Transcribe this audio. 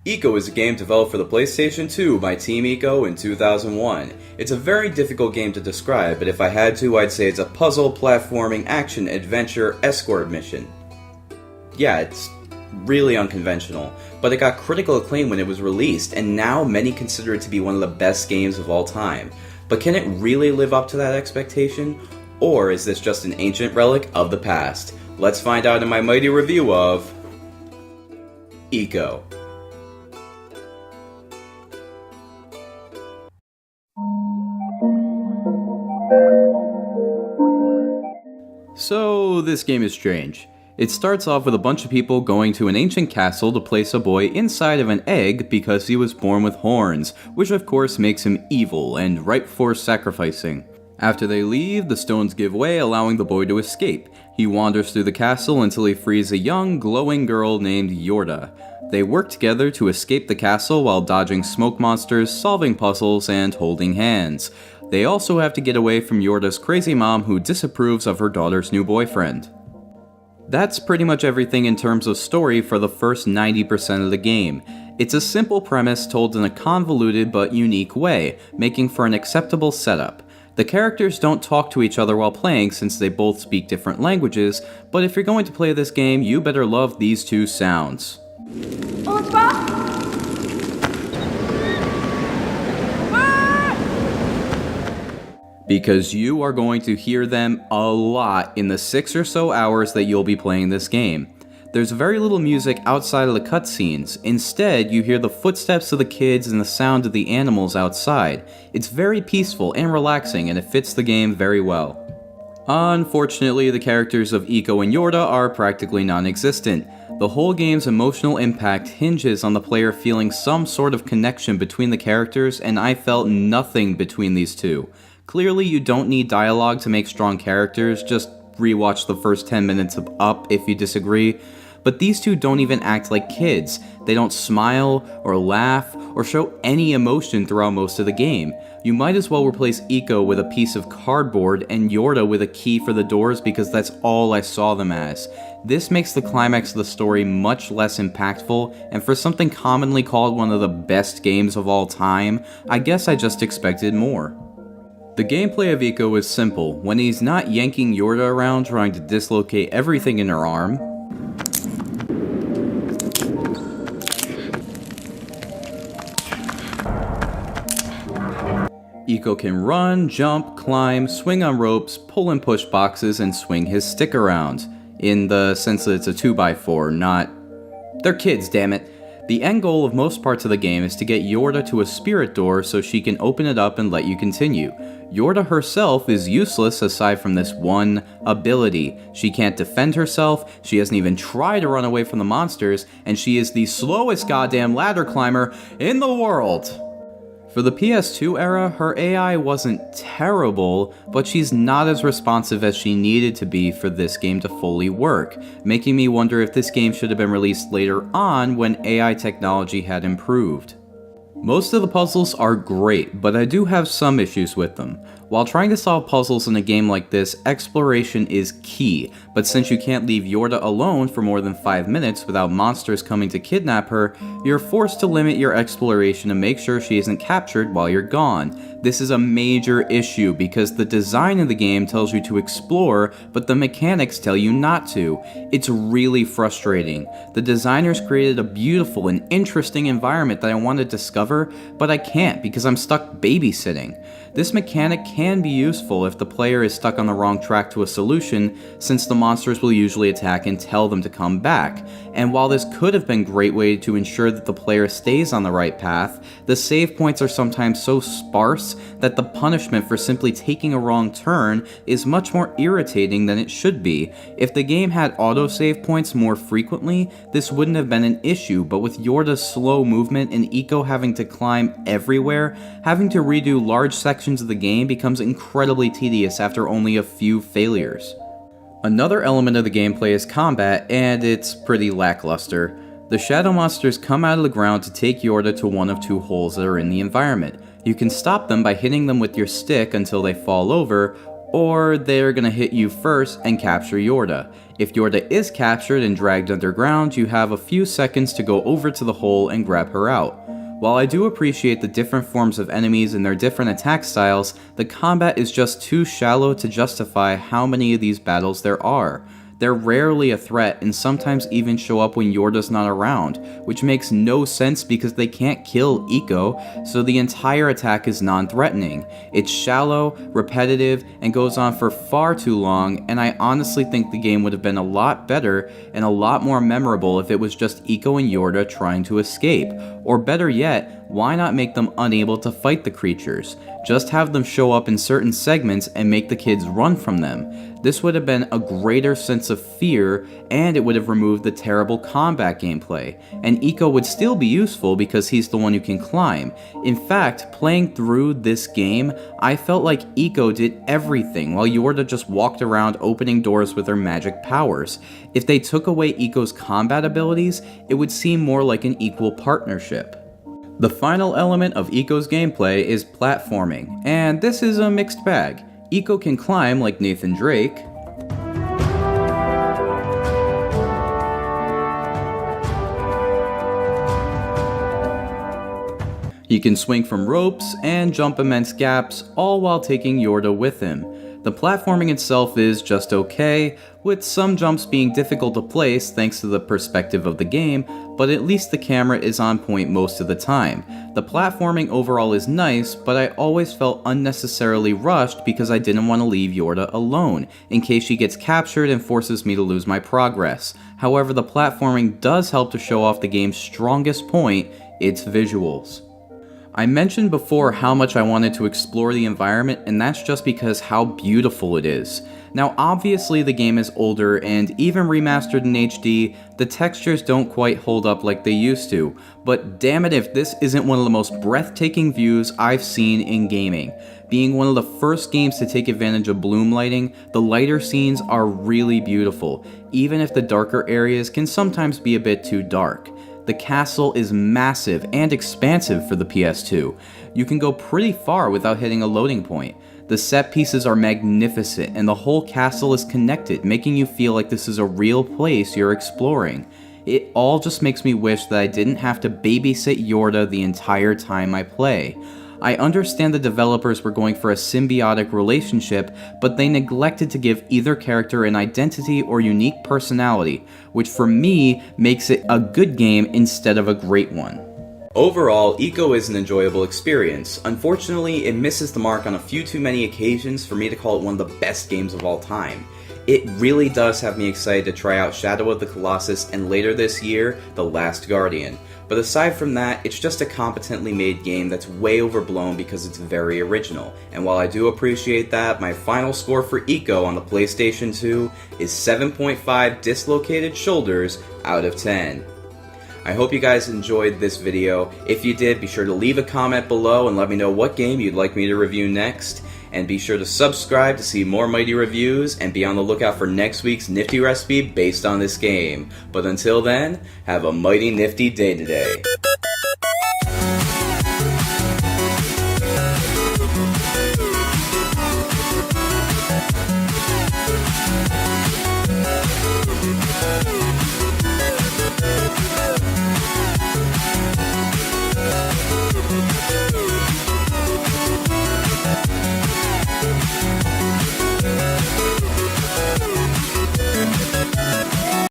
ICO is a game developed for the PlayStation 2 by Team ICO in 2001. It's a very difficult game to describe, but if I had to, I'd say it's a puzzle, platforming, action, adventure, escort mission. Yeah, it's really unconventional, but it got critical acclaim when it was released, and now many consider it to be one of the best games of all time. But can it really live up to that expectation? Or is this just an ancient relic of the past? Let's find out in my mighty review of ICO. So, this game is strange. It starts off with a bunch of people going to an ancient castle to place a boy inside of an egg because he was born with horns, which of course makes him evil and ripe for sacrificing. After they leave, the stones give way, allowing the boy to escape. He wanders through the castle until he frees a young, glowing girl named Yorda. They work together to escape the castle while dodging smoke monsters, solving puzzles, and holding hands. They also have to get away from Yorda's crazy mom who disapproves of her daughter's new boyfriend. That's pretty much everything in terms of story for the first 90% of the game. It's a simple premise told in a convoluted but unique way, making for an acceptable setup. The characters don't talk to each other while playing since they both speak different languages, but if you're going to play this game, you better love these two sounds. Because you are going to hear them a lot in the 6 or so hours that you'll be playing this game. There's very little music outside of the cutscenes. Instead, you hear the footsteps of the kids and the sound of the animals outside. It's very peaceful and relaxing, and it fits the game very well. Unfortunately, the characters of ICO and Yorda are practically non-existent. The whole game's emotional impact hinges on the player feeling some sort of connection between the characters, and I felt nothing between these two. Clearly, you don't need dialogue to make strong characters, just rewatch the first 10 minutes of Up if you disagree. But these two don't even act like kids. They don't smile, or laugh, or show any emotion throughout most of the game. You might as well replace ICO with a piece of cardboard and Yorda with a key for the doors because that's all I saw them as. This makes the climax of the story much less impactful, and for something commonly called one of the best games of all time, I guess I just expected more. The gameplay of ICO is simple. When he's not yanking Yorda around trying to dislocate everything in her arm, ICO can run, jump, climb, swing on ropes, pull and push boxes, and swing his stick around. In the sense that it's a 2x4, not... They're kids, damn it. The end goal of most parts of the game is to get Yorda to a spirit door so she can open it up and let you continue. Yorda herself is useless aside from this one ability. She can't defend herself, she hasn't even tried to run away from the monsters, and she is the slowest goddamn ladder climber in the world. For the PS2 era, her AI wasn't terrible, but she's not as responsive as she needed to be for this game to fully work, making me wonder if this game should have been released later on when AI technology had improved. Most of the puzzles are great, but I do have some issues with them. While trying to solve puzzles in a game like this, exploration is key, but since you can't leave Yorda alone for more than 5 minutes without monsters coming to kidnap her, you're forced to limit your exploration to make sure she isn't captured while you're gone. This is a major issue because the design of the game tells you to explore, but the mechanics tell you not to. It's really frustrating. The designers created a beautiful and interesting environment that I want to discover, but I can't because I'm stuck babysitting. This mechanic can be useful if the player is stuck on the wrong track to a solution, since the monsters will usually attack and tell them to come back. And while this could have been a great way to ensure that the player stays on the right path, the save points are sometimes so sparse that the punishment for simply taking a wrong turn is much more irritating than it should be. If the game had autosave points more frequently, this wouldn't have been an issue, but with Yorda's slow movement and ICO having to climb everywhere, having to redo large sections of the game becomes incredibly tedious after only a few failures. Another element of the gameplay is combat, and it's pretty lackluster. The shadow monsters come out of the ground to take Yorda to one of two holes that are in the environment. You can stop them by hitting them with your stick until they fall over, or they're gonna hit you first and capture Yorda. If Yorda is captured and dragged underground, you have a few seconds to go over to the hole and grab her out. While I do appreciate the different forms of enemies and their different attack styles, the combat is just too shallow to justify how many of these battles there are. They're rarely a threat and sometimes even show up when Yorda's not around, which makes no sense because they can't kill ICO, so the entire attack is non-threatening. It's shallow, repetitive, and goes on for far too long, and I honestly think the game would have been a lot better and a lot more memorable if it was just ICO and Yorda trying to escape. Or better yet, why not make them unable to fight the creatures? Just have them show up in certain segments and make the kids run from them. This would have been a greater sense of fear, and it would have removed the terrible combat gameplay. And ICO would still be useful because he's the one who can climb. In fact, playing through this game, I felt like ICO did everything while Yorda just walked around opening doors with her magic powers. If they took away ICO's combat abilities, it would seem more like an equal partnership. The final element of ICO's gameplay is platforming, and this is a mixed bag. ICO can climb like Nathan Drake, he can swing from ropes and jump immense gaps, all while taking Yorda with him. The platforming itself is just okay, with some jumps being difficult to place thanks to the perspective of the game, but at least the camera is on point most of the time. The platforming overall is nice, but I always felt unnecessarily rushed because I didn't want to leave Yorda alone, in case she gets captured and forces me to lose my progress. However, the platforming does help to show off the game's strongest point, its visuals. I mentioned before how much I wanted to explore the environment, and that's just because how beautiful it is. Now obviously the game is older, and even remastered in HD, the textures don't quite hold up like they used to, but damn it if this isn't one of the most breathtaking views I've seen in gaming. Being one of the first games to take advantage of bloom lighting, the lighter scenes are really beautiful, even if the darker areas can sometimes be a bit too dark. The castle is massive and expansive for the PS2. You can go pretty far without hitting a loading point. The set pieces are magnificent and the whole castle is connected, making you feel like this is a real place you're exploring. It all just makes me wish that I didn't have to babysit Yorda the entire time I play. I understand the developers were going for a symbiotic relationship, but they neglected to give either character an identity or unique personality, which for me makes it a good game instead of a great one. Overall, ICO is an enjoyable experience. Unfortunately, it misses the mark on a few too many occasions for me to call it one of the best games of all time. It really does have me excited to try out Shadow of the Colossus and later this year, The Last Guardian. But aside from that, it's just a competently made game that's way overblown because it's very original. And while I do appreciate that, my final score for ICO on the PlayStation 2 is 7.5 dislocated shoulders out of 10. I hope you guys enjoyed this video. If you did, be sure to leave a comment below and let me know what game you'd like me to review next. And be sure to subscribe to see more Mighty reviews, and be on the lookout for next week's nifty recipe based on this game. But until then, have a mighty nifty day today.